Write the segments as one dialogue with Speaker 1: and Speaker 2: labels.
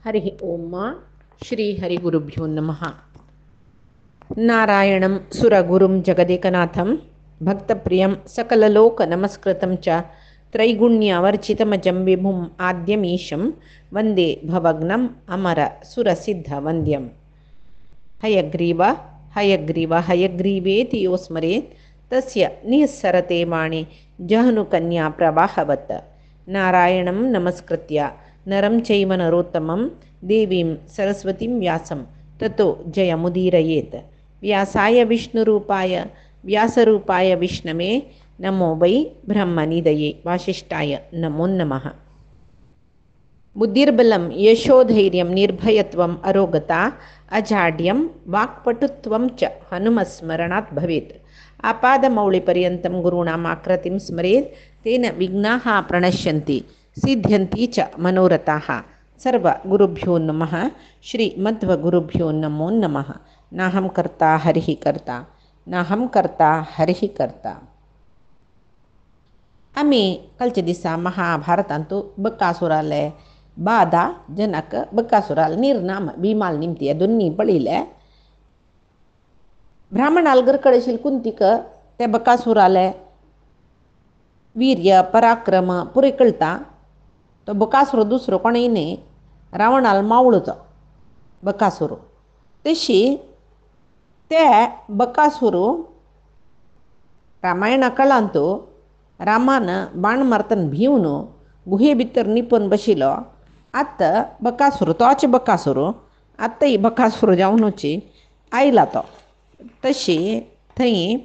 Speaker 1: हरि ओम श्री हरिगुरुभ्यो नमः। नारायणं सुरगुरुं जगदेकनाथं भक्तप्रियं सकललोकनमस्कृतं च त्रैगुण्यावर्जितमजं विभुम् आद्यमीशं वन्दे भवग्नम् अमरसुरसिद्धवन्द्यम्। हयग्रीव हयग्रीव हयग्रीवेति यो स्मरेत् तस्य निःसरते वाणी जहनुकन्या प्रवाहवत्। नारायणं नमस्कृत्य नरं चैव नरोत्तमं देवीं सरस्वतीं व्यासं ततो जयमुदीरयेत्। व्यासाय विष्णुरूपाय व्यासरूपाय विष्णवे नमो वै ब्रह्मनिधये वासिष्ठाय नमो नमः। बुद्धिर्बलं यशोधैर्यं निर्भयत्वम् अरोगता अजाड्यं वाक्पटुत्वं च हनुमस्मरणात् भवेत्। आपादमौलिपर्यन्तं गुरूणाम् आकृतिं स्मरेत् तेन विघ्नाः प्रणश्यन्ति सिद्ध्यन्ति च मनोरथाः। सर्वगुरुभ्यो नमः। श्रीमध्वगुरुभ्यो नमो नमः। नाहं कर्ता हरिः कर्ता नाहं कर्ता हरिः कर्ता. आम्ही कालच्या दिसा महाभारतांतू बकासुराले बाधा जनक बकासुराल निर्नाम भीमाल निमती या दोन्ही पळिले. ब्राह्मणाल गरकळशील कुंतिक त्या बकासुराले वीर्य पराक्रम पुरे कळता. तो बकासुर दुसरो कोणीय न्ही, रावणाल मावळोचो बकासुर. तशी ते बकासुरू रामायणा काळांतू रामान बाण मारतना भिवन गुहे भितर निपून बशिलो. आत्ता बकासुर तोच बकासुर आत्ता ही बकासुर जावनूची आयला तो. तशी थंय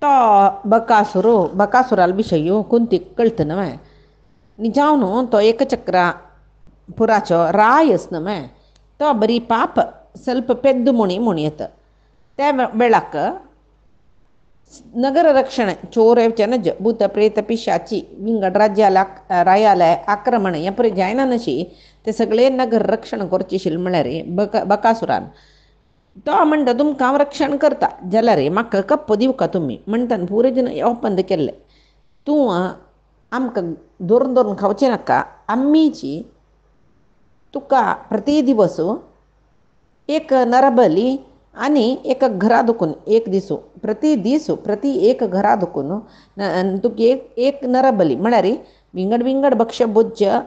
Speaker 1: तो बकासुराल विशय कुंतीक कळता न्हय. जावन तो एकचक्रा पुराचो रायस न्हय. तो बरी पाप ಸ್ವಲ್ಪ ಪೆದ್ದು ಮುಣಿಯತ. त्या वेळाक नगर रक्षणे चोर चनज भूत प्रेत पिशाची विंगड राज्याला रायाला आक्रमण या परी जायना नशी ते सगळे नगर रक्षण करचीशील म्हळ्यार बकासुरान. तो म्हणटा तुमकां हांव रक्षण करता जाल्यार म्हाका कप्प दिवका तुमी म्हणटान पुरे जन ओपंद केल्ले. तूं आमकां धरून धरून खावचें नाका. आम्मीची तुका प्रति दिवस एक नरबली आणि एक घरा दुखून एक दिसू प्रति एक घरा दुखून तुका एक नरबली म्हळ्यार विंगड विंगड भक्ष्य भोज्य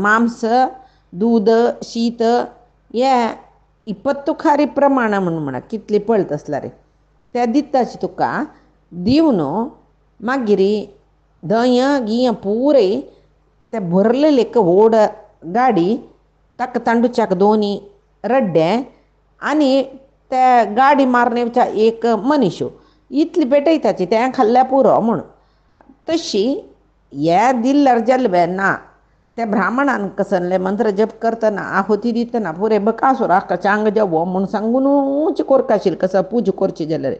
Speaker 1: मांस दूध शीत हे 20 खारी प्रमाण म्हणा कितली पळत आसल्यार त्या दिताची तुका दिवन मागीर दय गिय पुरे ते भरलेले एक व्हड गाडी ताका तांडूच्याक 2 रड्डे आणि त्या गाडी मारण्याच्या एक मनीस इतली पेटयताची तें खाल्ल्या पुरो म्हूण. तशी हे दिल्ल्यार जल्बे ना. त्या ब्राह्मणान कसले मंत्र जप करतना आहुती दितना पुरे बकासुराक चांग जावो म्हूण सांगून उंच कोरकाशील कसं पूज करची जाल्यार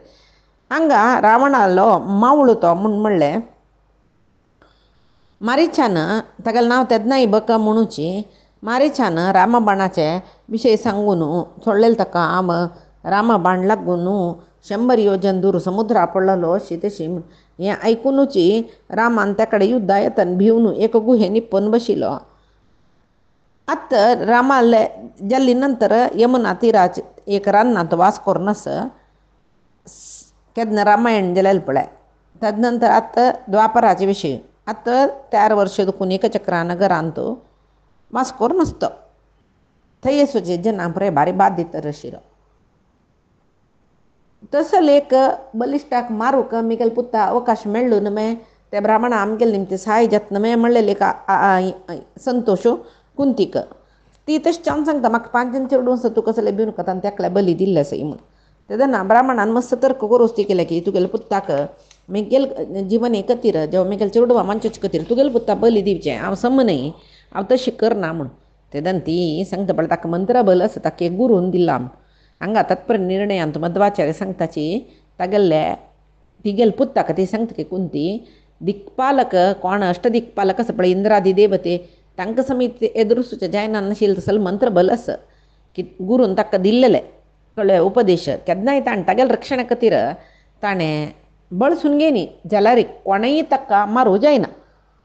Speaker 1: हांगा रावणालो मावळो तो म्हूण म्हणलें. मारिछान तागेलें नांव तेदनाय बका म्हणूची मारिछान रामबाणाचे विशय सांगून सोडलेले ताका आम रामबाण लागून 100 योजन दूर समुद्रा पडलेलो अशी तशी हें आयकूनची रामान त्याकडे युद्धा येतना भिवन एक गुहे निप्पन बशिलो. आत्ता रामाले जल्ली नंतर यमुना तीराच एक रानांत वास करून आस केदना रामायण जालेलें पळय. तदनंतर आत्ता द्वापराचे विशय आत्ता 4 वर्ष दुखून एकचक्रा नगरांत वास करून आसतो. थंय येसोचे जना बरें भारी बाद दिता आशिल्लो. तसले एक बलिश्टाक मारूक आमगेले पुत्ता अवकाश मेळ्ळो न्हय. त्या ब्राह्मणा आमगेले निमते सहाय जाता न्हय म्हणलेले एक संतोश कुंतीक. ती तशें चावन सांगता म्हाका 5 जन चेडूं आसा तूं कसले भिवन खाता आनी तेकल्या बली दिल्ले आसा म्हूण. तेदना ब्राह्मणान मस्त तर्क करूच ती केलें की तुगेले पुत्ताक म्हगेले जिवन हे खातीर जेव्हा म्हगेले चेडवा मानचेचे खातीर तुगेले पुत्ता बली दिवचें हांव सम न्हय हांव तशी करना म्हूण. तेदन ती सांगता पळय ताका मंत्र बल आसा ताका एक गुरून दिला म्हूण. हांगा तात्पर्य निर्णयांत मध्वाचार्य सांगताची तागेले तिगेले पुत्ताक ती सांगता की कुंती दिक्पालक कोण अष्टदिक्पालक आसा पळय इंद्रादी देवते तांकां समीत एदुरूसुचें जायना नाशिल्लें तसलें मंत्र बल आसा की गुरून ताका दिल्लेले कळ्ळें उपदेश. केन्नाय ताणें तागेले रक्षणा खातीर ताणें बळसून घेयनी जाल्यार कोणेय ताका मारूं जायना.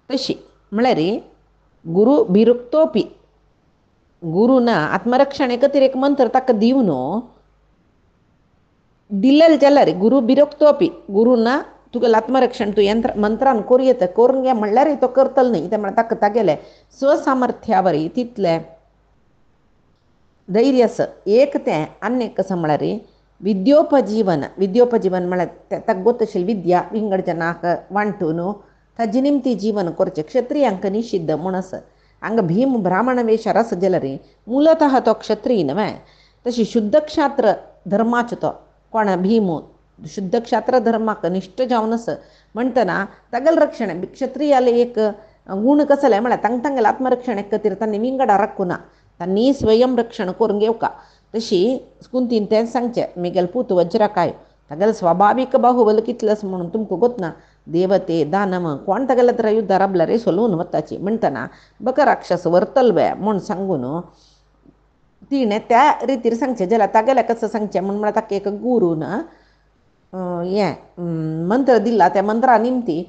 Speaker 1: तशी म्हळ्यार गुरू भिरुक्तोपी गुरुन आत्मरक्षण एकतीर एक मंत्र ताका दिवन दिल्लेले जाल्यार गुरू भिरुक्तोपी गुरुना तुगेलें आत्मरक्षण तूं मंत्रान करूं येता करून घे म्हणल्यार तो करतलो न्ही ते म्हळ्यार ताका तागेले स्वसामर्थ्या वरी तितलें धैर्य आसा एक तें आनी एक कसं म्हळ्यार विद्योपजीवन म्हळ्यार ताका गोत आशिल्ली विद्या विंगड जनाक वांटून ताजे निमती जीवन करचें क्षत्रियांक निषिद्ध म्हूण आसा हांगा भीम ब्राह्मण वेशार आसा जाल्यार मुलतः तो क्षत्रीय न्हय तशी शुद्ध क्षात्र धर्माचो तो कोण भीम शुद्ध क्षात्र धर्माक निश्ठ जावन आसा म्हणटना तागेलें रक्षण क्षत्रियाले एक गूण कसले म्हळ्यार तांगेलें आत्मरक्षण खातीर तांणी विंगडा राखूना तांणी स्वयं रक्षण करून घेवका तशी कुंतीन तें सांगचें मिगेल पूत वज्रकाय तागेलें स्वाभावीक बाहुबल कितलें आसा म्हणून तुमकां गोतना देवते दानव कोण तागेलें तर युद्धार राबल्यार सोलून वताची म्हणटना बक राक्षस वर्तलवे म्हूण सांगून तिणें त्या रितीर सांगचें जाल्यार तागेलें कसं सांगचें म्हळ्यार ताका एक गुरून मंत्र दिला त्या मंत्रा निमती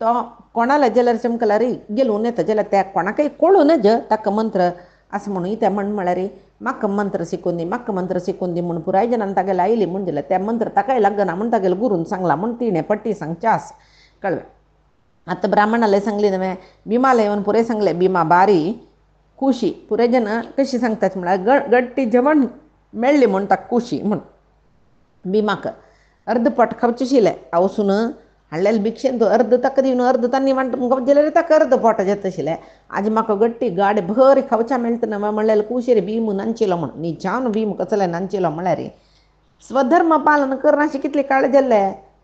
Speaker 1: तो कोणाला जाल्यार चमकल्यार गेलून येता जाल्यार त्या कोणाकय कळूं नज ताका मंत्र असं म्हणून त्या म्हळ्यार म्हाका मंत्र शिकून दी म्हूण पुराय जनान तागेलें आयली म्हूण जाल्यार त्या मंत्र ताकाय लागना म्हूण तागेलें गुरून सांगला म्हूण तिणें पट्टी सांगचें आस कळ्ळें आतां ब्राह्मणाले सांगली न्हय भिमाला येवन पुरे सांगलें भिमा बारी खुशी पुरे जन कशी सांगतात म्हळ्यार गट्टी जेवण मेळ्ळें म्हूण ताका खुशी म्हूण भिमाक अर्धपट खावचें आशिल्लें आवसून हाडलेलें भिक्षेन तो अर्ध ताका दिवन अर्ध तांणी वांटून घेवप जाल्यार ताका अर्ध पोट जेत आशिल्लें आज म्हाका गट्टी गाडी भर खावच्या मेळटा न्हय म्हणलें कुशीर भीम नांचिलो म्हूण न्हिजावन भीम कसले नांचिलो म्हळ्यार स्वधर्म पालन करनाशें कितले काळ जाल्ले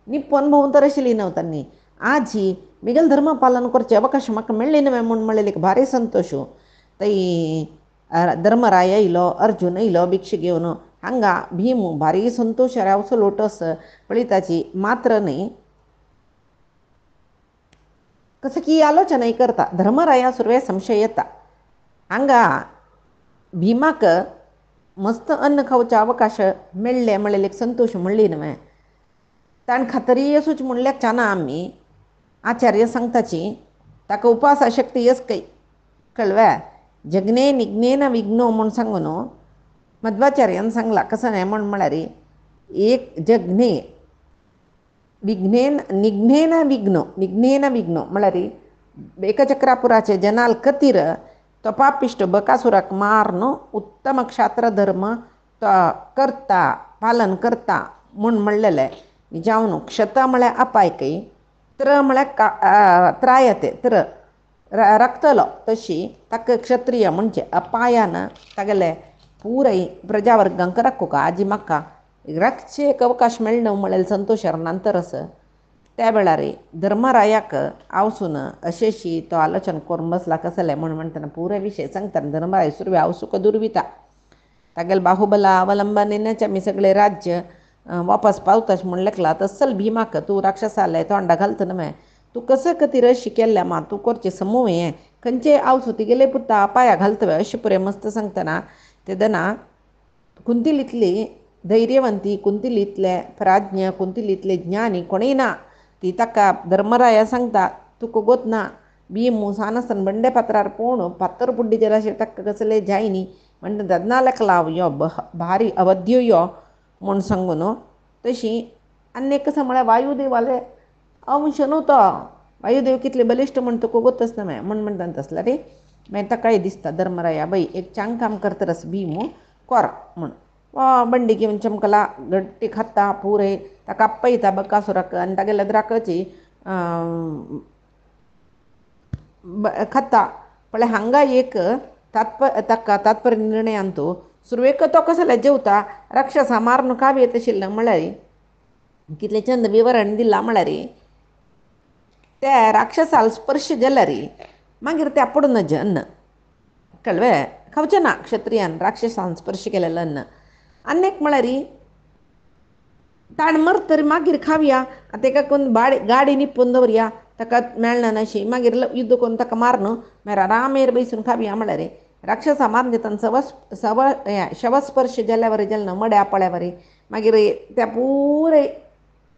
Speaker 1: निप्पन भोंवून तर आशिल्ली न्हय तांणी आज ही मिगेल धर्म पालन करचें अवकाश म्हाका मेळ्ळें न्हय म्हूण म्हणलें एक भारी संतोश थंय धर्मराय येयलो अर्जून येयलो भिक्षा घेवन हांगा भीम भारी संतोश रावचो लोटस पळयताची मात्र न्ही कसं की आलोचनाय करता धर्मराया सुरवे संशय येता हांगा भिमाक मस्त अन्न खावचो अवकाश मेळ्ळे म्हणलें एक संतोश म्हणली न्हय ताणें खात्री असूच म्हणल्यार चाना आमी आचार्य सांगताची ताका उपासा शक्ती येस कय कळ्ळें जग्ने निग्नेन विघ्नो म्हूण सांगून मध्वाचार्यान सांगला कसं न्हय म्हळ्यार एक जग्ने विघ्नेन निघ्नेन विघ्नो म्हळ्यार एकचक्रापुराचे जनाल खातीर तो पापिश्ट बकासुराक मारून उत्तम क्षात्र धर्म तो करता पालन करता म्हूण म्हणलेलें जावन क्षता म्हळ्यार अपायकय त्र म्हळ्यार त्रायते त्र रक्तलो तशी ताका क्षत्रिय म्हणजे अपायान तागेले पुराय प्रजावर्गांक राखूका आजी म्हाका रक्षेक अवकाश मेळना म्हळ्यार संतोशार नंतर आसा त्या वेळार धर्मरायाक आवसून अशेशी तो आलोचन करून बसला कसले म्हूण म्हणटना पुराय विशय सांगता धर्मराय सुरवे आवसूक दुर्विता तागेले बाहुबला अवलंबनेनच आमी सगळे राज्य वापस पावताच म्हूण लेखला तसल भिमाक तूं राक्षसाले तोंडा घालता न्हय तूं कसं खातीर अशी केल्ल्या मा तूं करचें समूह हें खंयचे आवसो तिगेले पुत्ता पांया घालतवे अशें पुरे मस्त सांगतना ते दना कुंतिलीतली धैर्यवंती कुंतिलीतले प्राज्ञ कुंतिलीतले ज्ञानी कोणीय ना ती ताका धर्मराया सांगता तुका गोतना भीम सानसन बंडे पात्रार पळोवन पातर बुड्डी जराशे ताका कसले जायनी म्हणटा ददना लेखलाव यो भारी अवध्यो यो म्हूण सांगून तशी आनी कसं म्हळ्यार वायुदेवाले अंश न्हू तो वायुदेव कितले बलिश्ट म्हण तुका गोतच न्हय म्हूण म्हणटा तसलें रे मागीर ताकाय दिसता धर्मराया बाई एक चांग काम करता रस भीम कर म्हूण बंडी घेवन चमकला गट्टी खाता पुरे ताका आपयता बकासुराक आनी तागेल्या द्राकची खाता पण हांगा एक ताका तात्पर्य निर्णयान तूं सुरवेक तो कसले जेवता राक्षसा मारून काव येत आशिल्लें म्हळ्यार कितलें चंद विवरण दिलां म्हळ्यार त्या राक्षसाल स्पर्श जाल्यार मागीर त्या पडून अन्न कळ्ळें खावचें ना क्षत्रियान राक्षसान स्पर्श केलेलें अन्न आनीक म्हळ्यार ताण मर तरी मागीर खावया ताका कोण गाडी निपून दवरया ताका मेळना अशी मागीर युद्ध करून ताका मारून मागीर आरामेर बैसून खावया म्हळ्यार राक्षसा मारून दितना शवस्पर्श जाल्या वरी जालें मड्या पळ्या वरी मागीर त्या पुरे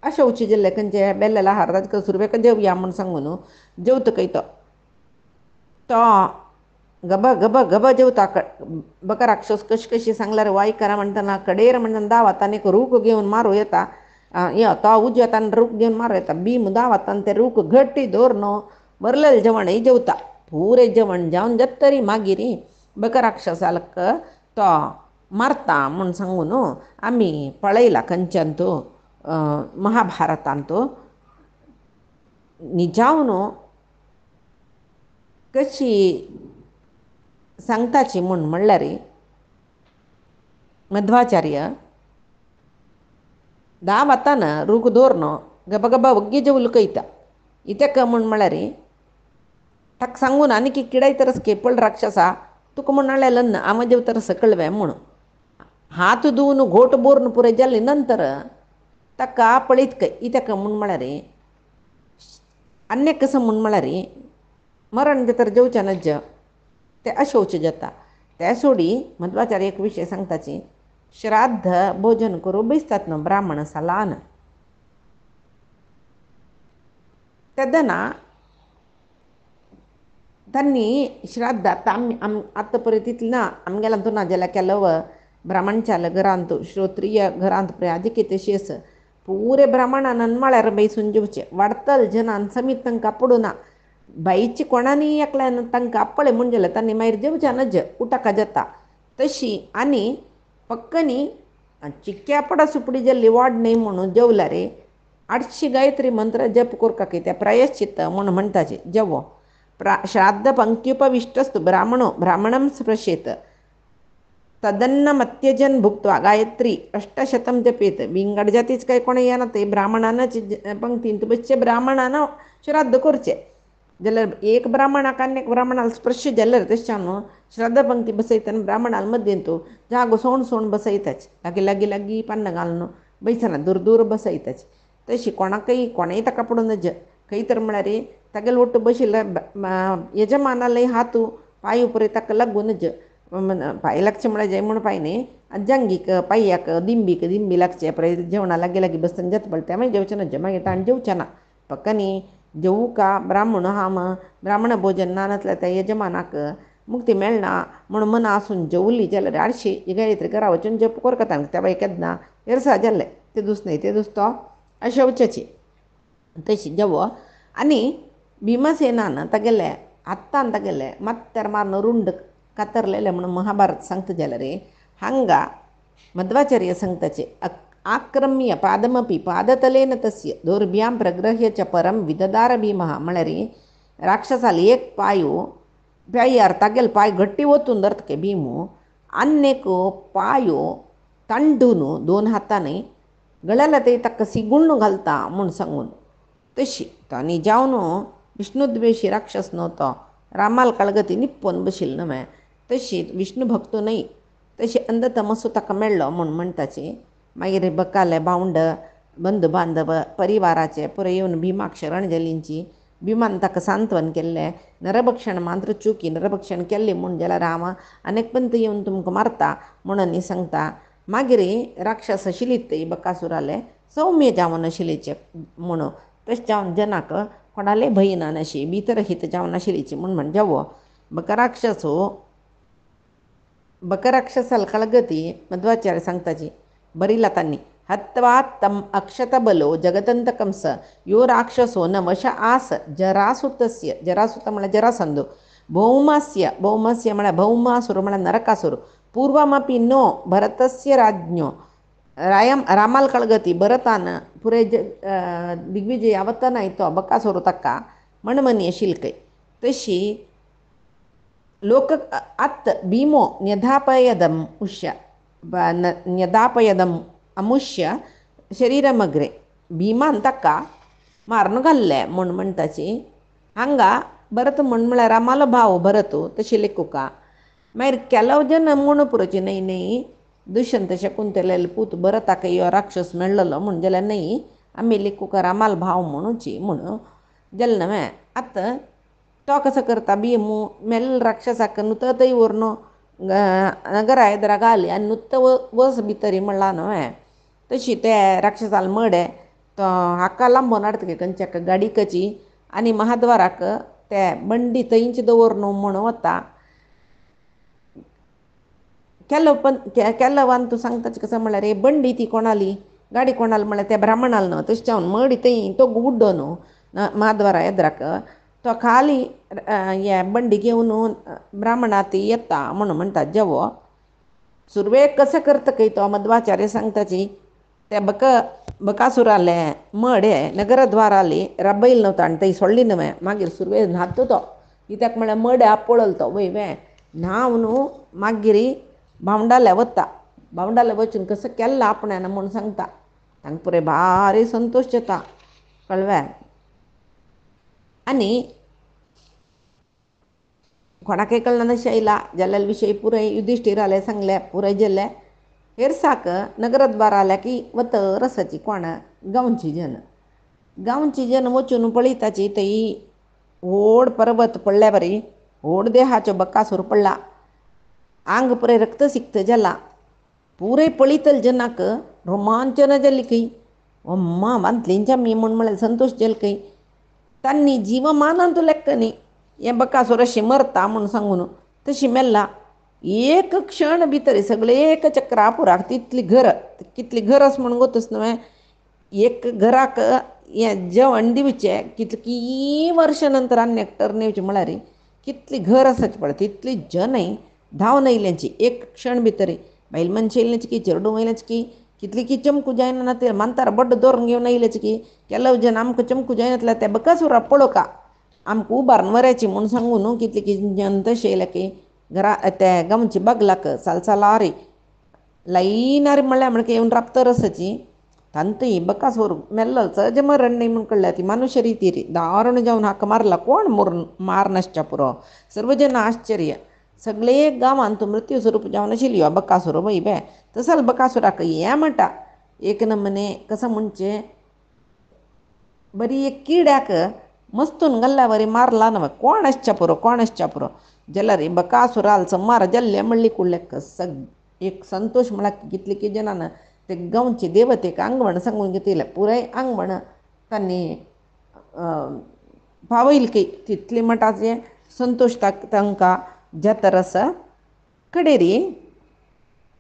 Speaker 1: अशौची जाल्ले खंयचे बेल्लेला हार ताका सुरवेक जेवया म्हूण सांगून जेवतकय तो तो गब गब गब जेवता बका राक्षस कशी कशी सांगल्यार वाय करा म्हणटना कडेर म्हणटना दावातान एक रूख घेवन मारूं येता तो उजवेतान रूख घेवन मारूं येता भीम दावातान ते रूख घट्टी दवरून बरलेलें जेवण जेवता पुरे जेवण जावन जत्तरी मागीर बका राक्षसाक तो मारता म्हूण सांगून आमी पळयला खंयच्यान महाभारतांत निजावन कशी सांगताची म्हूण म्हणल्यार मध्वाचार्य दावातान रूख दवरून गबा गबा वग्गी जेवलो कयता इतेक म्हूण म्हळ्यार ताका सांगून आनी किडाय तरस केपळ राक्षसा तुका म्हूण म्हणलें हांव जेवतर सकळवें म्हूण हात धुवन घोट बोरून पुरे जाले नंतर ताका पळयत काय इतेक म्हूण म्हळ्यार अन्य कसं म्हूण म्हळ्यार मरण भितर जेवच्या नज ते अशौच जाता त्या सोडी मध्वाचार्य एक विशय सांगताची श्राद्ध भोजन करू बेसतात न्हू ब्राह्मण सालान तेदना तांणी श्राद्धात आत्ता पर्यंत तितलें ना आमगेल्या तूं ना जाल्यार केलो ब्राह्मणच्या घरांत श्रोत्रीय घरांत पळय आदी कितेंशी आसा पुरे ब्राह्मणान म्हळ्यार बेसून जेवचें वाडतल जनान समीत तांकां पडूना बाईची कोणानी एकल्यान तांकां आपळे म्हूण जाल्यार तांणी मागीर जेवच्या नज उटाका जाता तशी आनी पक्कनी चिक्क्या पडा सुपडी जाल्ली वाड न्हय म्हणून जेवल्यार 800 गायत्री मंत्र जप करता की त्या प्रायश्चित्त म्हूण म्हणटाचे जेवो श्राद्ध पंक्त्युपविष्टस्तु ब्राह्मणं स्पृशेत तदन्नमत्यजन भुक्त्वा गायत्री 800 जपेत विंगड जातीच काही कोणी येना ते ब्राह्मणानच पंक्तींत बसचे ब्राह्मणान श्राद्ध करचे जाल्यार एक ब्राह्मणाक आनी एक ब्राह्मणाला स्पर्श जाल्यार तशें श्राद्ध पंक्ती बसयतना ब्राह्मणाला मध्येन तूं जागो सोण सोण बसयताच लागी लागी लागी पान्न घालून बैसना दूर दूर बसयताच तशी कोणाकय कोणेय ताका पडूं नज खंय तर म्हळ्यार तागेले ಒಟ್ಟು बशिल्ल्या यजमानालय हातू पांय उपरे ताका लागूनच पांय लागचे म्हळ्यार जय म्हूण पांय न्ही जंगीक पांयाक दिंबी लागचे पळय जेवणा लागीं लागीं बसतना जेत पळय तें मागीर जेवचें नज मागीर ताण जेवचें ना पक्कानी जेवू का ब्राह्मण ब्राह्मण भोजन ना नातल्या त्या यजमानाक मुक्ती मेळना म्हूण मना आसून जेवली जाल्यार 800 गायत्री घरा वचून जप करता त्या बाई केन्ना एरसा जाल्ले ते दीस न्हय ते दीस तो अशौचाची तशी जेवो आनी भीमसेनान तागेले आत्तान तागेले मत्तर मारून रुंड कातरलेले म्हणून महाभारत सांगता जाल्यार हांगा मध्वाचार्य सांगताचे आक्रम्य पादमपि पादतलेन तस्य दोर्भ्यां प्रगृह्य च परम विददार भीमः म्हळ्यार राक्षसाल एक पांयार तागेले पांय गट्टी ओतून धरतके भीमू अन्नेक पांयो तांडून 2 हातांनी गळ्याला ते ताका सिगुण घालता म्हूण सांगून तशी तो आनी जावन विष्णुद्वेशी राक्षस नव्हतो रामाल काळगती निप्पोन बशिल्लो न्हय तशी विष्णू भक्त न्हय तशी अंधतमसू ताका मेळ्ळो म्हूण म्हणटाची मागीर बकाले भावंड बंधू बांधव परिवाराचे पुरे येवन भीमाक शरणजलींची भीमान ताका सांत्वन केल्लें नरभक्षण मात्र चुकी नरभक्षण केल्लें म्हूण जाल्यार हांव अनेक पंत येवन तुमकां मारता म्हणून सांगता मागीर राक्षस शिलीत बकासुराले सौम्य जावन आशिल्लीचे म्हणून तशें जावन जनाक कोणाले भंय ना अशी भितर हित जावन आशिल्लीची म्हूण जेवो बकराक्षसाल कळगती मध्वाचार्य सांगताची बरी लातांनी हत्वा तम अक्षतबलो जगतंतकंस यो राक्षसो न वश आस जरासुतस्य जरासुत म्हळ्यार जरासंधो भौमस्य म्हळ्यार भौमासुर म्हळ्यार नरकासुर पूर्वमपि नो भरतस्य राज्ञो रामाल कळगती भरतान पुरे दिग्विजय यावत्तान आयतो बकासुर ताका मणमनी आशिल्कय तशी लोक अत् भीमो न्यधापयदम अमुष्य शरीरमग्रे भीमान ताका मारून घाल्ले म्हूण म्हणटाची हांगा भरत म्हूण म्हळ्यार रामालो भाव भरत तशी लेखुका मागीर केलो जन म्हूण पुरोची न्हय दुष्यंत शकुंतलेले पूत भरताक यो राक्षस मेळ्ळलो म्हूण जाल्यार न्हय आमी लेखुका रामाल भाव म्हणूची म्हूण जालें न्हय आतां तो कसो करता भीमू मेल्ल राक्षसाक नुत्त थंय व्हरून नगरा येद्रा घाली आनी नुत्त वस भितरी म्हणला न्हय तशी ते राक्षसाल मडे तो हाका लांबोन हाडटके खंयच्या गाडीकची आनी महाद्वाराक ते बंडी थंयच दवर न्हू म्हणून वता केल्लो तूं सांगताच कसं म्हणल्यार रे बंडी ती कोणाली गाडी कोणाली म्हणल्यार त्या ब्राह्मणाल न्हू तशें हांव मडी थंय तो उड्डो न्हू महाद्वारा येद्राक तो खाली हे बंडी घेवन ब्राह्मणा ती येता म्हणून म्हणटात जेवो सुरवेक कसं करता काय तो मध्वाचार्य सांगताची ते बकासुराले मडे नगरद्वाराली रबैल नव्हता आनी थंय सोडली न्हय मागीर सुरवे न्हातो तो कित्याक म्हळ्यार मड्या पळल तो वय न्हांव न्हू मागीर भावंडाले वता भावंडाले वचून कसं केल्ला आपणान म्हूण सांगता तांकां पुरे भारी संतोश जाता कळ्ळें आनी कोणाकय कळना नशें येयला जाल्यार विशय पुराय युधिश्टिराले सांगले पुराय गेले हेरसाक नगरद्वार आल्या की वतर आसाची कोण गांवची जन वचून पळयताची थंय व्हड पर्वत पडल्या बरी व्हड देहाचो बकासूर पडला आंग पुरे रक्त सिक्त जाला पुरे पळयतल जनाक रोमांचन जाली खंय अम्मा बांतलेंच्या मी म्हळ्यार संतोश जाल खंय तांणी जिवमानांत लेक्क न्ही हें बकासूर अशें मरता म्हूण सांगून तशी मेल्ला एक क्षण भितर सगळे एक चक्रा पुराक तितली घर कितली घर आस म्हूण गोतूच न्हय एक घराक हें जेवण दिवचें कितकी वर्सां नंतर आनी एकटर नेवचें म्हळ्यार कितली घर आसाची पळय तितली जनय धांवन येयल्यांची एक क्षण भितर बायल मनशां येयल्यांची की चेडूं येयल्यांची की कितली की चमकू जायना ना ते मानतार बड्ड दोरून घेवन येयल्याची की केल्लो जन आमकां चमकू जायनातल्या ते बकासुरा पळोवका आमकां उबारून वरायची म्हूण सांगून कितले की जन तशें येयले की घरा ते गांवची बागलाक सालसालारी लायनारी म्हणल्यार येवन राबतर आसाची तांत बकासूर मेल्लो सहज मरण न्ही म्हूण कळ्ळें ती मनुश्य रिती री दारुण जावन हाका मारला कोण मार नासच्या पुरो सर्व जन आश्चर्य सगळे गांवांत मृत्यू स्वरूप जावन आशिल्ली बकासूर वय तसल बकासुराक हें म्हणटा एक नमने कसं म्हणचे बरी एक किड्याक मस्तून घाल्ल्या बरी मारला न्हय कोण आसच्या पुरो जाल्यार बकासुराल संमार जाल्ले म्हणली कुडलेक एक संतोश म्हळ्यार कितले की जनान ते गांवचे देवतेक आंगवण सांगून घेतिल्लें पुराय आंगवण तांणी पावयल की तितले मटाचे संतोश तांकां जातर आसा कडेरी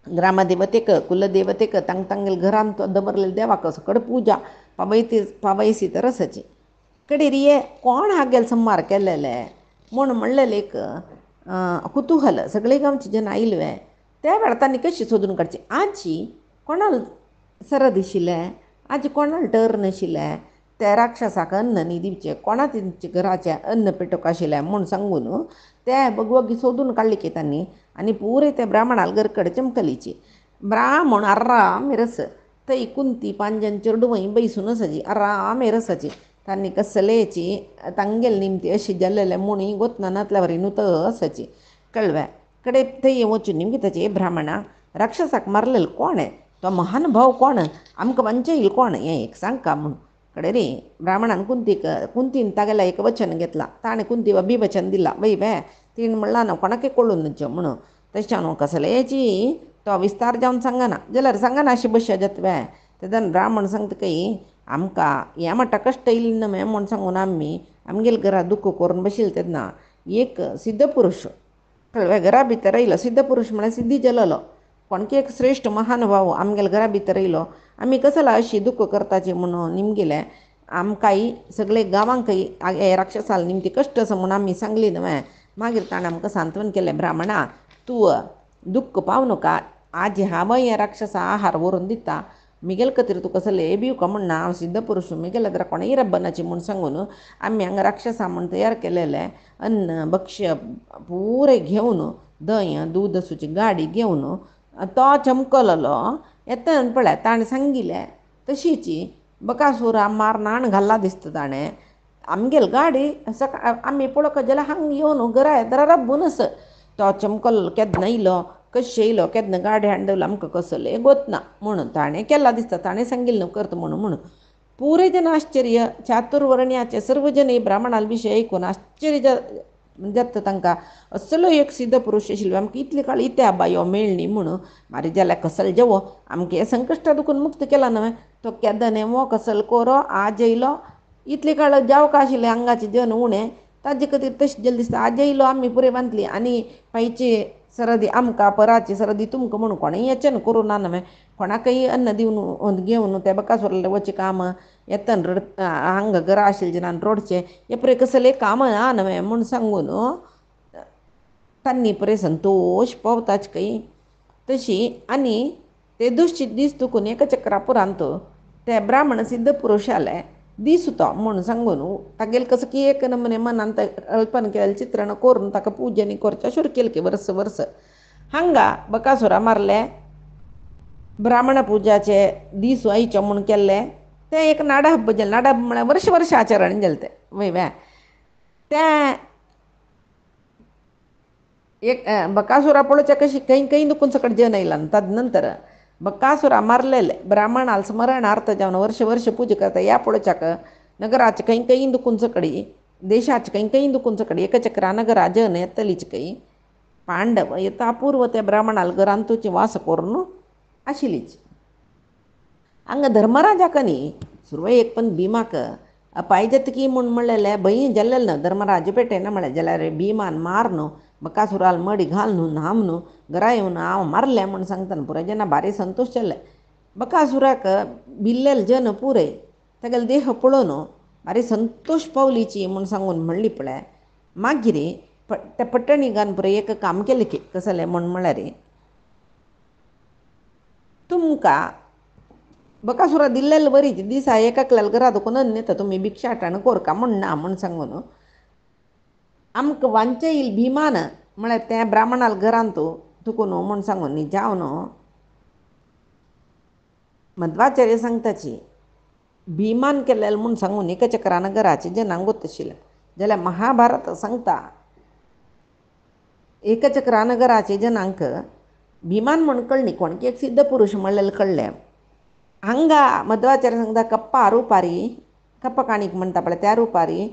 Speaker 1: ग्रामदेवतेक कुलदेवतेक तांगेले घरांत दवरलेले देवाक सकड पुजा पावयसी तर आसाची कडेरी हे कोण हागेल संमार केल्लेले म्हूण म्हणलेले एक कुतुहल सगळे गांवचे जन आयिल्ले त्या वेळार तांणी कशी सोदून काडची आजी कोणाल सरद दिशिल्लें आजी कोणाल डर नाशिल्लें त्या राक्षसाक अन्न न्ही दिवचें कोणा तेंच्या घराचें अन्न पेटोवक आशिल्लें म्हूण सांगून ते बगवगी सोदून काडली की तांणी आनी पुरे ते ब्राह्मणाल घरकड चमकलीची ब्राह्मण आराम रस थंय कुंती पांजन चेडूय बैसून आसाची आराम रसाची तांणी कसलेची तांगेल निमती अशी जाल्लेले मुणी गोतना नातल्या वरी नुत आसाची कळ्ळें कडे थंय वचून निमकी ताची ब्राह्मणा राक्षसाक मारलेलो कोण तो महानुभाव कोण आमकां वांचे येईल कोण हें एक सांगका म्हूण कडेन रे ब्राह्मणान कुंतीन तागेलें एक वचन घेतलां ताणें कुंती अभिवचन दिलां वय तीन म्हणलां न्हू कोणाकय कळून नजो म्हणून तशें न्हू कसलेची तो विस्तार जावन सांगना जाल्यार सांगना अशी बश्य जात तेदन ब्राह्मण सांगता काय आमकां हें म्हणटा कश्ट येयली न्हय म्हूण सांगून आमगेले घरा दुख्ख करून बशिल्ले तेन्ना एक सिद्ध पुरुश कळ्ळें घरा भितर येयलो सिद्ध पुरुश म्हळ्यार सिद्धी जालोलो कोणके एक श्रेश्ठ महानुभाव आमगेले घरा भितर येयलो आमी कसला अशी दुख्ख करताची म्हणून निमगेले आमकांय सगळे गांवांकय हे राक्षसाल निमती कश्ट आसा म्हणून आमी सांगली न्हय मागीर ताणें आमकां सांत्वन केलें ब्राह्मणा तूं दुख्ख पाव नाका आज हांवय हे राक्षसा आहार व्हरून दिता मिगेल खातीर तुका कसले भिवका म्हणना हांव सिद्ध पुरुश मिगेले जाल्यार कोणाय रब्बनाची म्हूण सांगून आमी हांगा राक्षसा म्हूण तयार केलेले अन्न भक्ष्य पुरे घेवन दंय दूद असूची गाडी घेवन तो चमकलोलो येता पळय ताणें सांगिल्लें तशीची बकासूरा मार नाण घाल्ला दिसता ताणें आमगेल गाडी आमी पळोवंक जाल्यार हांगा येवन घरा येतार रब्बूनस तो चमकलो केन्ना येयलो कशें येयलो केन्ना गाडी हांडवलो आमकां कसलें गोतना म्हणून ताणें केला दिसता ताणें सांगिल्लें करता म्हणून पुरे जन आश्चर्य चातुर्वर्ण्याचे सर्व जन ब्राह्मणाल विशय ऐकून आश्चर्य जाता तांकां असलो एक सिद्ध पुरुश आशिल्लो आमकां इतले काळ इत्या बायो मेळ्ळी म्हणून मारी जाल्यार कसल जेवो आमकां हे संकश्टा दुखून मुक्त केला न्हय तो केदां नेमो कसल कोरो आज येयलो इतले काळ जावका आशिल्लें आंगाचें जन उणें ताजे खातीर तशी जल्दी दिसता आज येयलो आमी पुरे बांदली आनी पायचे सरदी आमकां पराची सरदी तुमकां म्हणून कोणें येचें न्हू करूं ना न्हय कोणाकय अन्न दिवन घेवन ते बकासूर वचचें काम येतन रड हांगा घरा आशिल्ले रोडचें हे पळय कसले काम ना न्हय म्हूण सांगून तांणी पळय संतोश पावताच कई तशी आनी ते दीस तुकून एका चक्रापुरांत ते ब्राह्मण सिद्ध पुरुश आले दीस तो म्हूण सांगून तागेले कसं की एक नमने मनांत कल्पना केलें चित्रण करून ताका पुजनी करचें सुरू केलें की वर्स वर्स हांगा बकासुरा मारले ब्राह्मण पुजाचे दीस आयचे म्हूण केल्ले ते एक नाडा हब्ब जालें नाडा हब्ब म्हळ्यार वर्स वर्स आचरण जालें तें वय तें एक बकासुरा पळोवचे कशी कहीं दुखून सकट जेवन आयला तद बकासुरा मारलेले ब्राह्मणाल स्मरणार्थ जावन वर्ष वर्ष पूजा करता या पळोवच्याक नगराचे कहीं दुखून सकडी देशाचे कहीं दुखून सकडी एकचक्रा नगरा जन येतलीच कई पांडव येता अपूर्व त्या ब्राह्मणाल घरांतूची वास करून आशिल्लीच हांगा धर्मराजाक न्ही सुरवात एक पण भिमाक पायजतकी म्हूण म्हणलेलें भंय जाल्लेलें न्हय धर्मराज पेटयना म्हळें जाल्यार भिमान मार न्हू बकासुराल मडी घाल न्हू न्हाम न्हू घरा येवन हांव मारलें म्हूण सांगतना पुराय जेन्ना भारी संतोश जाल्ले बकासुराक भिल्लेले जन पुरे तेगेलो देह पळोवन भारी संतोष पावलीची म्हूण सांगून म्हणली पळय मागीर त्या पट्टणिकान पुराय एक काम केलें की कसलें म्हूण म्हळ्यार तुमकां बकासुरा दिल्लेले बरीच दिसा एकाकल्याल घरा दुखून न्हेता तुमी भिक्षाटन कोरका म्हूण ना म्हूण सांगून आमकां वांचे येईल भिमान म्हळ्यार तें ब्राह्मणाल घरांत तुकून म्हूण सांगून न्ही जावन मध्वाचार्य सांगताची भिमान केलेलें म्हूण सांगून एकचक्रा नगराचे जनांक गोत आशिल्लें जाल्यार महाभारत सांगता एकचक्रा नगराचे जनांक भिमान म्हूण कळ्ळी कोण की एक सिद्ध पुरुश म्हणलेलें कळ्ळें हांगा मध्वाचार्य सांगता कप्पा रुपारी कप्पा काणीक म्हणटा पळय त्या रुपारी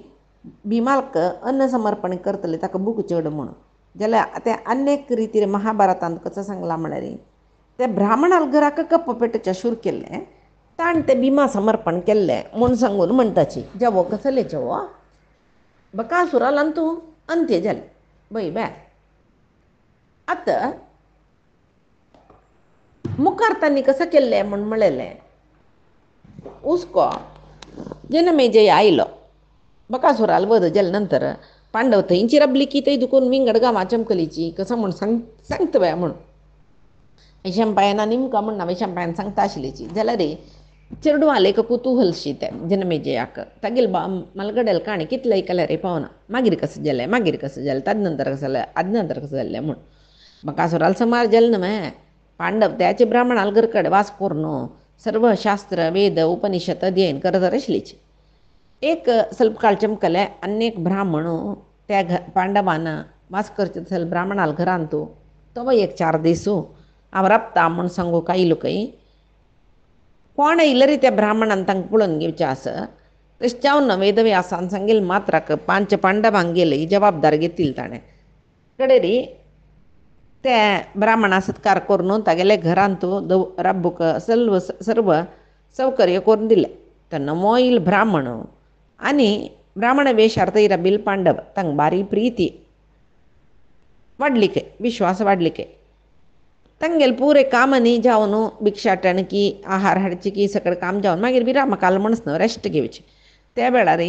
Speaker 1: भिमाक अन्न समर्पण करतले ताका भूक चड म्हणून जाल्यार ते अनेक रितीन महाभारतांत कसो सांगला म्हळ्यार ते ब्राह्मणाल घराक कप्प पेटोवचें सुरू केल्लें ताणें तें भिमा समर्पण केल्लें म्हूण सांगून म्हणटाची जेवो कसले जेवो बकासुरालान तूं अंत्य जालें बय आतां मुखार तांणी कसं केल्लें म्हूण म्हळेलें उसको जनमेजय आयलो बकासुराल वध जाले नंतर पांडव थंयची रबली की थंय दुखून विंगड गांवां चमकलीची कसं म्हूण सांगता बाय म्हूण वैशंपायना निमकां म्हूण ना वैशंपायन सांगता आशिल्लीची जाल्यार चेडवाल एक कुतुहलशी ते जनमेजयाक तागेल मलगडेल काणी कितले आयकल्यार पावना मागीर कसं जालें ताज नंतर कसं जालें आद नंतर कसं जालें म्हूण बकासुराल समार जालें न्हय पांडव त्याचे ब्राह्मणाल घर कडेन वास करून सर्व शास्त्र वेद उपनिषद अध्ययन करत आशिल्लीची एक ಸ್ವಲ್ಪ काळ चमकले अनेक ब्राह्मण त्या पांडवान वास करचे जाल्यार ब्राह्मणाल घरांत तो एक 4 दीस हांव राबता म्हूण सांगू कायलो कई कोण येयले रे त्या ब्राह्मणान तांकां पळोवन घेवचें आस तशें जावन वेदव्यासान सांगेल मात्राक 5 पांडवांक गेले जबाबदार घेतिली ताणें कडेन रे ते ब्राह्मणा सत्कार करून तागेले घरांत राबूक सर्व सौकर्य करून दिलें तेन्ना मोईल ब्राह्मण आनी ब्राह्मण वेशार थंय राबिल्ले पांडव तांकां बारी प्रिती वाडली काय विश्वास वाडली काय तांगेले पुरे काम न्ही जावन भिक्षाटन की आहार हाडची की सकड काम जावन मागीर विरामकाल म्हणून रेस्ट घेवचें त्या वेळार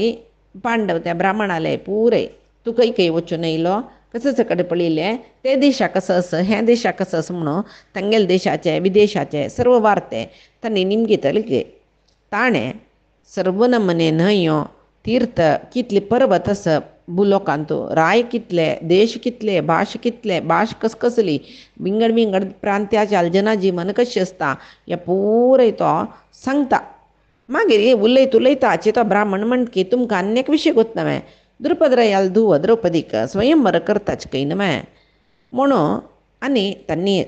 Speaker 1: पांडव त्या ब्राह्मणाले पुरे तूं खंय वचून येयलो कसं सकड पळयलें ते देशाक कसं आस हे देशाक कसं आस म्हणून तांगेले देशाचे विदेशाचे सर्व वार्ते तांणी निमगेतले गे ताणें सर्व नमने न्हंयो तीर्थ कितले पर्वत आस भुलोकांत राय कितले देश कितले भाश कसली विंगड प्रांत्याच्या जनजीवन कशें आसता हे पुराय तो सांगता मागीर उलयता हाचे तो ब्राह्मण म्हणटा की तुमकां आनी एक विशय गोत नवे द्रुपदरायाल धुव द्रौपदीक स्वयंवर करताच खंय नवे म्हणून आनी तांणी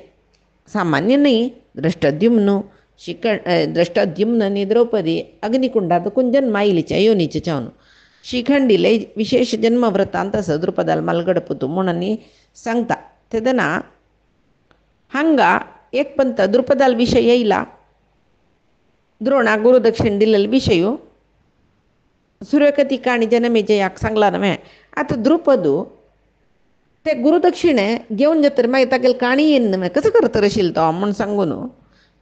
Speaker 1: सामान्य न्ही दृष्टद्युम्न न्ही द्रौपदी अग्निकुंडात कुंजन मायलीच्या योनीचे चावन शिखंडीले विशेष जन्म वृत्तांत द्रुपदाल मलगडपुतू म्हणून सांगता तेदना हांगा एक पंत द्रुपदाल विशय येयला द्रोणाक गुरुदक्षिण दिलेले विशय सूर्यकती काणी जनमेजयाक सांगला नव्हे. आता द्रुपदू ते गुरुदक्षिणे घेऊन जातर मागीर तागेले काणी येन नव्हे कसं करतर आशिल्लो तो म्हूण सांगून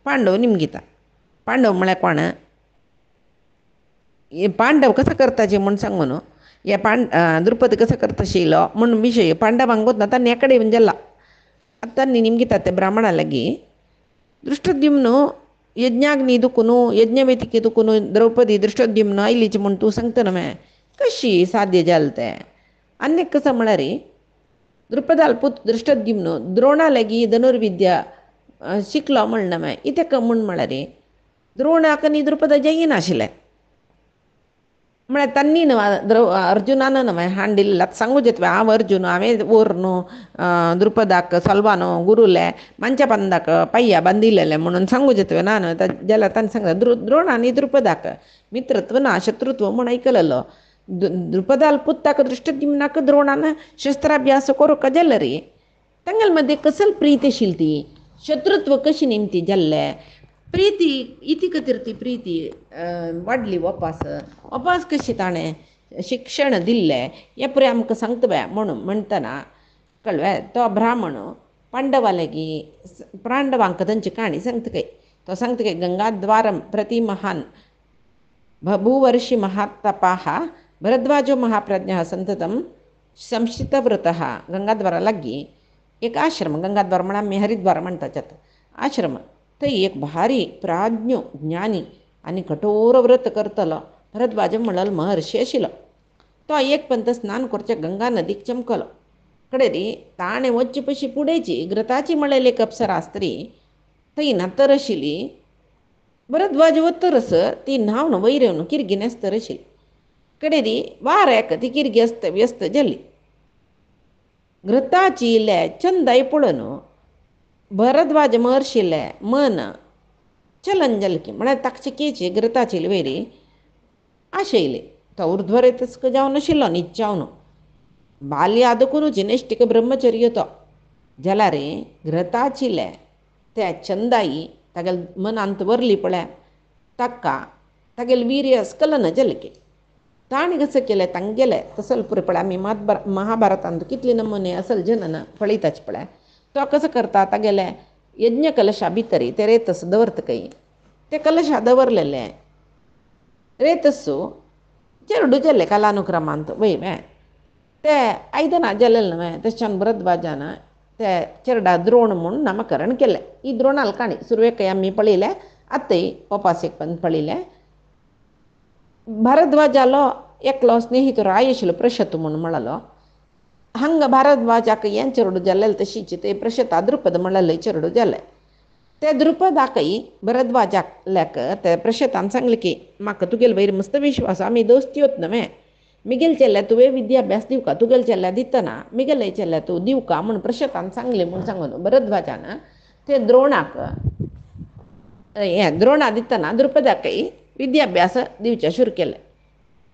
Speaker 1: पांडव निमगिता. पांडव म्हळ्यार कोण, हे पांडव कसं करताचे म्हूण सांगून हे द्रुपद कसं करता आशिल्लो म्हूण विशय पांडवांक गोतना तांणी एकडे येवन गेला. आता तांणी निमगिता ते ब्राह्मणा लागीं दृष्टद्युम्न यज्ञाग्नी दुखून यज्ञवेतिके दुखून द्रौपदी दृष्टद्युम्न आयलीच म्हूण तूं सांगता नव्हे कशी साध्य जालें तें. आनी कसं म्हळ्यार द्रुपदाल पूत दृष्टद्युम्न द्रोणा लागीं धनुर्विद्या शिकलो म्हण नव्हे इतेक म्हूण म्हळ्यार द्रोणाक न्ही द्रुपदा जयनाशिल्लें. म्हळ्यार तांणी न्हू अर्जुनान न्हू हाण दिल्लें आतां सांगूं येता हांव अर्जून हांवें वयर न्हू द्रुपदाक सलवानो गुरुले मांच्या पंदाक पाय्या बांदिल्लें म्हणून सांगूं येता ना न्हू जाल्यार तांणी सांगता द्रोण आनी द्रुपदाक मित्रत्व ना शत्रुत्व म्हूण आयकलेलो. द्रुपदाल पुत्ताक दृष्टद्युम्नाक द्रोणान शस्त्राभ्यास करूंक जाल्ले रे तांगेले मदें कसल प्रीती आशिल्ली ती शत्रुत्व कशी नेमती जाल्लें प्रीती इती खातीर ती प्रीती वाडली वपास कशी ताणें शिक्षण दिल्लें हें पळय आमकां सांगता बाय म्हणून म्हणटना कळ्ळें तो ब्राह्मण पांडवा लागीं पांडवांक तांची काणी सांगता काय. तो सांगता काय गंगाद्वारम प्रति महान बभूवर्षि महातपाः भरद्वाजो महाप्रज्ञः संततम संशितव्रतः. गंगाद्वारा लागीं एक आश्रम गंगाद्वार म्हण आमी हरिद्वार म्हणटात आश्रम थंय एक भारी प्राज्ञ ज्ञानी आनी कठोर व्रत करतलो भरद्वाज म्हणल महर्शी आशिल्लो. तो एक पंत स्नान करचें गंगा नदीक चमकलो कडेन रे ताणें वच्चे पयशी फुडेची घृताची म्हळेली एक अप्सरा आसतरी थंय नातर आशिल्ली. भरद्वाज वतरस ती न्हांवन वयर येवन किरगी न्हेसतर आशिल्ली कडेन रे वाऱ्याक ती किरगी अस्त व्यस्त जाल्ली. घृताची इल्ले चंदाय पळोवन भरद्वाज महर्शिले मन चलन जालें की म्हळ्यार ताकचिकेची घृताची वयरी आशयली. तो उर्ध्वरेतस्क जावन आशिल्लो न्हिदच्यावन बाल्य आदकुनूच नैश्टिक ब्रह्मचर्य तो जाल्यार घृताचिले त्या चंदाई तागेले मनांत वरली पळय ताका तागेले वीर्य स्खलन जालें की ताणें कसं केलें तांगेलें तसल पुरो पळय आमी महाभारतांत कितले नमुने असल जनन पळयताचे पळय. तो कसं करता तागेले यज्ञ कलशा भितर ते रेतस दवरतकय ते कलशा दवरलेले रेतसू चेरडू जाल्ले कालानुक्रमांत वय ते आयदनां जालेले न्हय तशें भरद्वाजान ते चेरडा द्रोण म्हूण नामकरण केलें. ही द्रोणाल काणी सुरवेकय आमी पळयलें आतांय वपास पण पळयलें. भरद्वाजालो एकलो स्नेहित राय आशिल्लो प्रशत म्हूण म्हणलो हांगा भरद्वाजाक हें चेरडू जाल्लें तशीच ते प्रशता द्रुपद म्हणलेलें चेरडू जालें. ते द्रुपदाकय भरद्वाजाक लेक ते प्रशतान सांगलें की म्हाका तुगेले वयर मस्त विश्वास आमी दोस्त्योत न्हय मिगेल चेल्ल्या तुवें विद्याभ्यास दिवका तुगेले चेल्ल्या दितना मिगेले चेल्ल्या तूं दिवका म्हूण प्रशतान सांगलें म्हूण सांगून भरद्वाजान ते द्रोणाक हें द्रोणा दितना द्रुपदाकय विद्याभ्यास दिवचें सुरू केलें.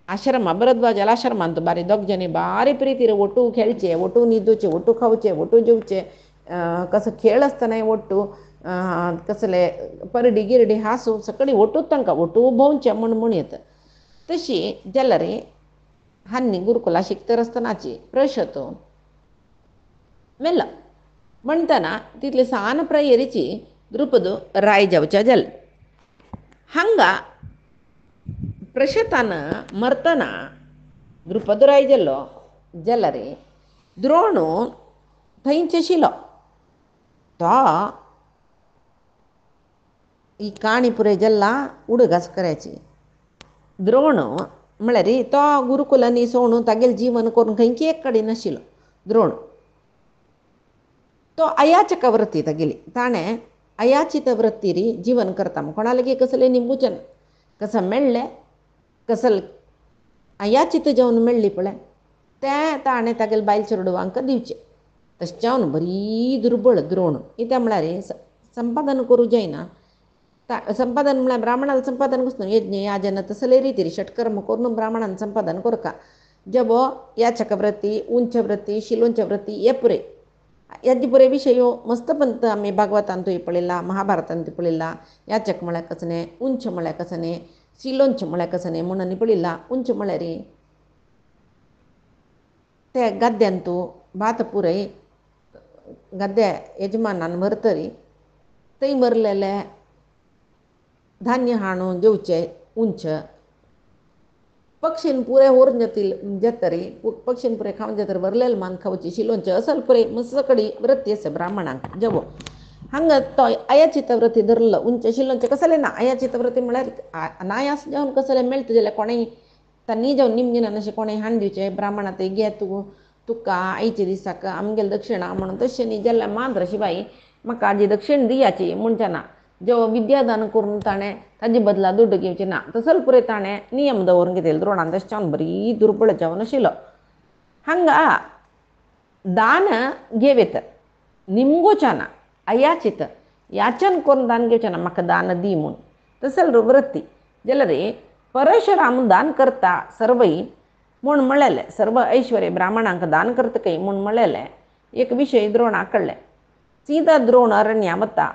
Speaker 1: आश्रमा भरद्वाजाला आश्रमांत बारी दोग जणी बारी प्रितीर ओटू खेळचे ओटू न्हिदूचे ओटू खावचे ओटू जेवचे कसं खेळ आसतना ओटू कसले परडी गिरडी हांसूं सकळी ओटूच तांकां ओटू भोंवचें म्हूण येता. तशी जाल्यार हान्नी गुरुकुला शिकतर आसतनाची प्रशत मेलो म्हणटना तितले सान प्रयेरीची द्रुपद राय जावच्या जालें. हांगा प्रशतान मरतना द्रुपद राय जाल्लो जाल्यार द्रोण थंयच आशिल्लो. तो ही काणी पुराय जाल्ला उडगासकऱ्याची. द्रोण म्हळ्यार तो गुरुकुलांनी सोडून तागेलें जीवन करून खंयची एक कडेन नाशिल्लो. द्रोण तो अयाचक वृत्ती तागेली ताणें अयाचित वृत्तीर जीवन करता कोणा लागीं कसलें निंबूचें कसं मेळ्ळें कसल अयाचित जावन मेळ्ळी पळय तें ताणें तागेले बायल चेडवांक दिवचें. तशें जावन बरी दुर्बळ द्रोण कित्याक म्हळ्यार संपादन करूं जायना. संपादन म्हळ्यार ब्राह्मणाल संपादन कसं यज्ञ याजन तसले रितीर षटकर्म करून ब्राह्मणान संपादन करता. जबो याचक वृत्ती उंच वृत्ती शिलोंच वृत्ती हे पुरे याची पुरे विशय मस्त पंत आमी भागवतांतूय पळयला महाभारतांतूय पळयला. याचक म्हळ्यार कसने उंच म्हळ्यार कसने शिलोंच म्हळ्यार कसं न्ही म्हणून पडिल्ला उंच म्हळ्यार रे ते गद्द्यान तूं भात पुरय गद्द्या यजमानान मरतरी थंय मरलेले धान्य हाडून जेवचे उंच पक्षीन पुरे ओरून जेतरी पक्षीन पुरे खावन जेतर बरलेले मान खावची शिलोंचे असल पुरे मसकडी वृत्ती आसा ब्राह्मणांक जेवो हांगा तो आयाचित व्रती धरलो उंच शिलोंचे कसले ना आयाचित व्रती म्हळ्यार नायास जेवण कसले मेळटा जाल्यार कोणें तांणी जेवण निमजिनान अशें कोणें हाड दिवचें ब्राह्मणा ते घे तूं तुका आयच्या दिसाक आमगेले दक्षिणा म्हणून तशें न्ही जाल्यार मांद्र शिवाय म्हाका हाजी दक्षिण दियाची म्हणचे ना जो विद्यादान करून ताणें ताजे बदला दुड्ड घेवचें ना तसल पुरे ताणें नियम दवरून घेतले द्रोणान तशें बरी दुर्बळ जावन आशिल्लो हांगा दान घेवेत निमगोच्या ना अयाचित याचन करून दान घेवचें ना म्हाका दान दी म्हूण तसल वृत्ती जाल्यार रे परशुराम दान करता सर्वय म्हूण म्हळेलें सर्व ऐश्वर्य ब्राह्मणांक दान करतकय म्हूण म्हळेलें एक विशय द्रोणाक कळ्ळें सीदा द्रोण अरण्या वता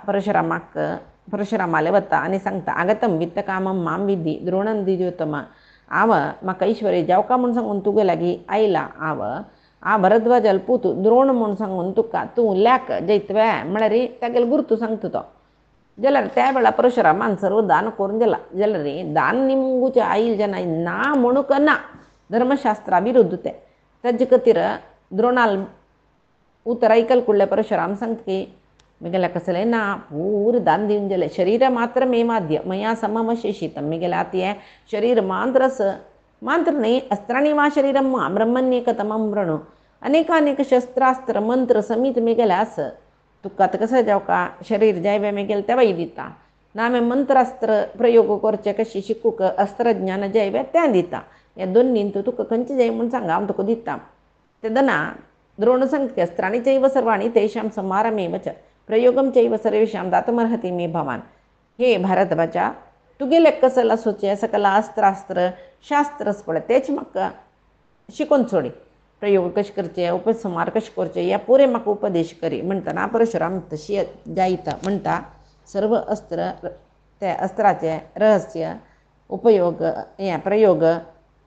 Speaker 1: परशुरामाले वता आनी सांगता आगतम वित्त कामम माम विधी द्रोणन दिद्योतमा हांव म्हाका ऐश्वर्य जावका म्हूण सांगून तुगे लागीं आयला हांव भरद्वाजाल पूत द्रोण म्हूण सांगून तुका तूं लेक जैतवे म्हळ्यार तेगेलो गुर्तू सांगता तो जाल्यार त्या वेळा परशुरामान सर्व दान करून दिला जाल्यार रे दान निमगुचे आईल जेन्ना ना म्हणूक ना धर्मशास्त्रा विरुद्ध ते ताजे खातीर द्रोणाल उतर ऐकल कुडले परशुराम सांगता की मिगेल्या कसले ना पूर दान दिवन गेले शरीर मात्र मे माध्य मया सममशेषितम मिगेल्या ते शरीर मांत्रस मांत्र न्ही अस्त्रांनी वा शरीरम मा ब्रह्मण्येकतमं वृणु अनेकानेक शस्त्रास्त्र मंत्र समीत मिगेल्यास तुका आतां कशें जावका शरीर जायवे मिगेल तेवाय दिता ना हांवें मंत्रास्त्र प्रयोग करचे कशी शिकूक अस्त्रज्ञान जायवे तें दिता हे दोनीन तुका खंयचे जाय म्हूण सांग हांव तुका दिता तेदना द्रोण सांगता अस्त्राणि चैव सर्वाणि तेषां संहारमेव च प्रयोगम चैव सर्वेषां दातुमर्हति मे भवान् हे भारद्वाजा तुगेले कसला सोचे सकला अस्त्रास्त्र शास्त्रच पळय तेच म्हाका शिकोवन सोडी प्रयोग कशे करचे उपसंहार कशे करचे ह्या पुरे म्हाका उपदेश करी म्हणटना परशुराम तशी जायता म्हणटा सर्व अस्त्र ते अस्त्राचे रहस्य उपयोग हे प्रयोग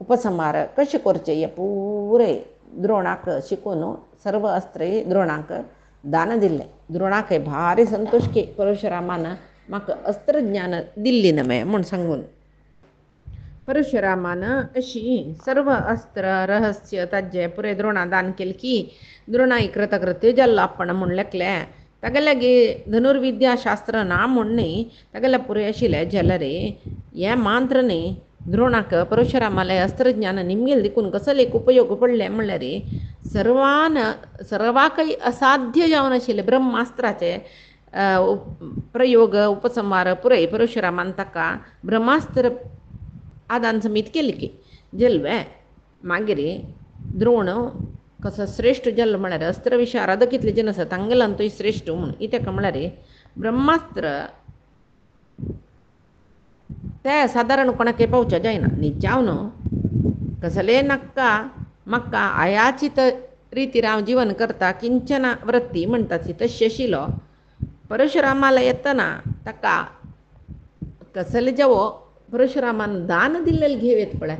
Speaker 1: उपसंहार कशे करचे हे पुरे द्रोणाक शिकून सर्व अस्त्र द्रोणाक दान दिल्ले द्रोणाक भारी संतोष की परशुरामान म्हाका अस्त्रज्ञान दिल्ली नमे म्हूण सांगून परशुरामान अशी सर्व अस्त्र रहस्य ताजे पुरे द्रोणा दान केले की द्रोणाई कृतकृत्य जाल्लो आपण म्हूण लेखले तागे लागीं धनुर्विद्या शास्त्र ना म्हूण न्ही तागेले पुरे आशिल्ले जाल्यार रे हे मांत्र न्ही द्रोणाक परशुरामाले अस्त्रज्ञान निमगेल देखून कसले एक उपयोग पडले म्हणल्यार सर्वाकय असाध्य जावन आशिल्ले ब्रह्मास्त्राचे प्रयोग उपसंहार पुरय परशुरामान ताका ब्रह्मास्त्र आदान समीत केले की जेल्वे मागीर द्रोण कसो श्रेष्ठ जल्लो म्हळ्यार अस्त्र विशारद कितले जन आसा तांगेल्यान तो श्रेष्ठ म्हूण इतेका म्हळ्यार ब्रह्मास्त्र ते सादारण कोणाक पावचे जायना न्ही जावन कसले नाका म्हाका अयाचित रितीर हांव जीवन करता किंचन वृत्ती म्हणटा ती तशी आशिल्लो परशुरामाला येतना ताका कसले जेवो परशुरामान दान दिल्लेले घेवेत पळय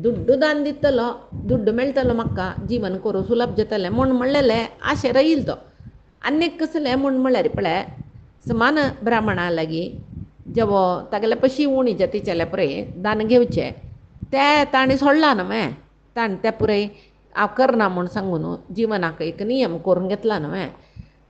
Speaker 1: दुड्ड दान दितलो दुड्ड मेळटलो म्हाका जीवन करूं सुलभ जातलें म्हूण म्हणलेले आशे राहील तो आनीक कसलें म्हूण म्हळ्यार पळय समान ब्राह्मणा लागीं जेवो तागेले पशी उणी जातीचेले पुरे दान घेवचे ते ताणें सोडला न्हय ताणें ते पुरे हांव करना म्हूण सांगून जिवनाक एक नियम करून घेतला न्हय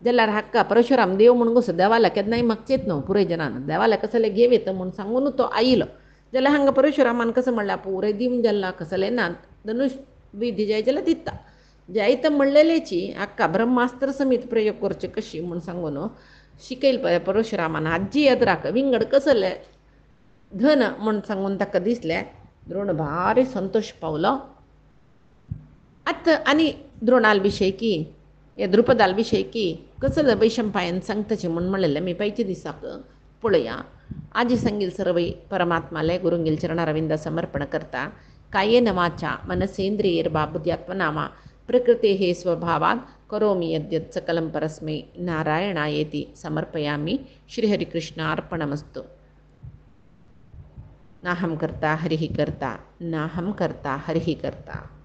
Speaker 1: जाल्यार हाका परशुराम देव म्हणून कसो देवाला केन्नाय मागचेत न्हू पुरे जनान देवाला कसले घेवेत म्हूण सांगून तो आयलो जाल्यार हांगा परशुरामान कसो म्हणल्यार पुरे दिवन जाल्ला कसले ना धनुश विधी जाय जाल्यार दिता जायत म्हणलेलेची हाका ब्रह्मास्त्र समीत प्रयोग करचे कशी म्हूण सांगून शिकयल पळय परशुरामान हाजी येद्राक विंगड कसले धन म्हूण सांगून ताका दिसले द्रोण भारी संतोष पावलो आतां आनी द्रोणाल विशय की हे द्रुपदाल विशय की कसले वैशंपायन सांगताचे म्हूण म्हणलेले मी पायचे दिसाक पळया आजी सांगील सर्वय परमात्माले गुरुंगेल चरणारविंद समर्पण करता कायेन वाचा मनसेंद्रियैर्वा बुद्ध्यात्मना प्रकृतेः स्वभावात् करोमि यद्यत् सकलं परस्मै नारायणायेति समर्पयामि श्रीहरिकृष्णार्पणमस्तु। नाहं कर्ता हरिः कर्ता नाहं कर्ता हरिः कर्ता.